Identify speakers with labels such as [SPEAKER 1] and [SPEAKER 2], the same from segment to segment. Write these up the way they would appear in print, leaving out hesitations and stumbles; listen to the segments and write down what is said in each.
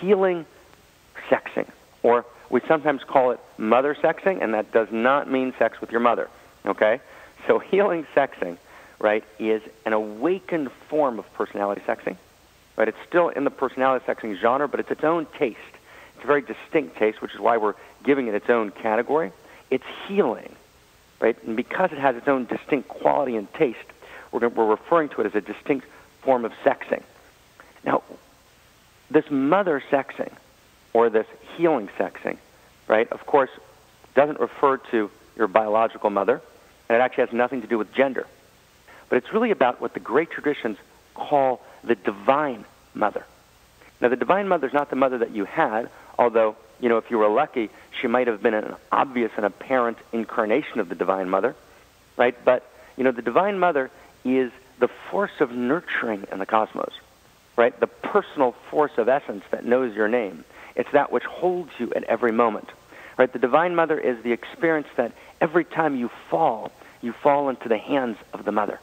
[SPEAKER 1] healing sexing, or we sometimes call it mother sexing, and that does not mean sex with your mother, okay? So healing sexing, right, is an awakened form of personality sexing, right? It's still in the personality sexing genre, but it's its own taste. It's a very distinct taste, which is why we're giving it its own category. It's healing, right? And because it has its own distinct quality and taste, we're referring to it as a distinct form of sexing. Now, this mother sexing, or this healing sexing, right, of course, doesn't refer to your biological mother, and it actually has nothing to do with gender. But it's really about what the great traditions call the divine mother. Now, the divine mother is not the mother that you had, although, you know, if you were lucky, she might have been an obvious and apparent incarnation of the divine mother, right? But, you know, the divine mother is the force of nurturing in the cosmos, right? The personal force of essence that knows your name. It's that which holds you at every moment, right? The divine mother is the experience that every time you fall into the hands of the mother.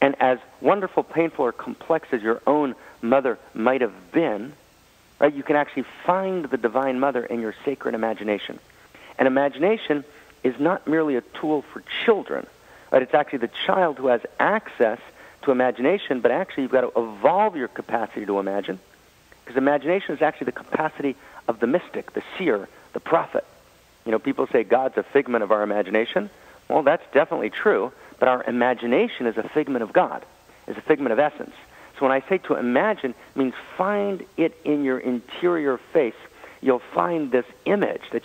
[SPEAKER 1] And as wonderful, painful, or complex as your own mother might have been, right, you can actually find the divine mother in your sacred imagination. And imagination is not merely a tool for children, right? It's actually the child who has access to imagination, but actually you've got to evolve your capacity to imagine, because imagination is actually the capacity of the mystic, the seer, the prophet. You know, people say God's a figment of our imagination. Well, that's definitely true, but our imagination is a figment of God, is a figment of essence. So when I say to imagine, it means find it in your interior face. You'll find this image that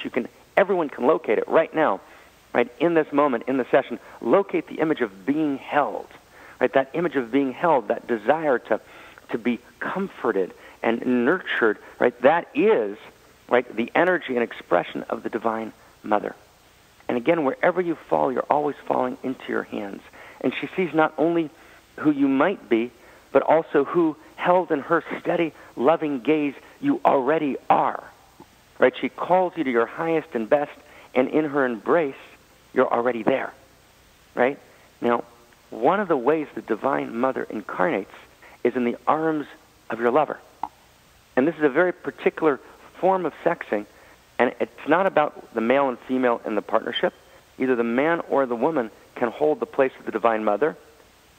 [SPEAKER 1] everyone can locate it right now, right, in this moment, in the session. Locate the image of being held, right, that image of being held, that desire to be comforted and nurtured, right, that is, right, the energy and expression of the divine mother. And again, wherever you fall, you're always falling into your hands. And she sees not only who you might be, but also who, held in her steady, loving gaze, you already are. Right? She calls you to your highest and best, and in her embrace, you're already there. Right? Now, one of the ways the Divine Mother incarnates is in the arms of your lover. And this is a very particular form of sexing, and it's not about the male and female in the partnership. Either the man or the woman can hold the place of the Divine Mother,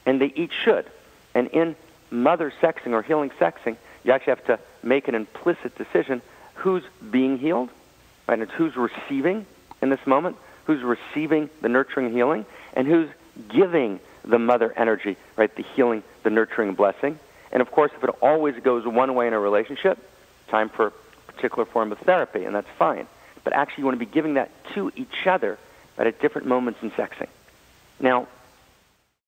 [SPEAKER 1] and they each should. And in mother sexing or healing sexing, you actually have to make an implicit decision who's being healed, right? And it's who's receiving in this moment, who's receiving the nurturing healing, and who's giving the mother energy, right? The healing, the nurturing blessing. And of course, if it always goes one way in a relationship, time for a particular form of therapy, and that's fine. But actually, you want to be giving that to each other, but at different moments in sexing. Now,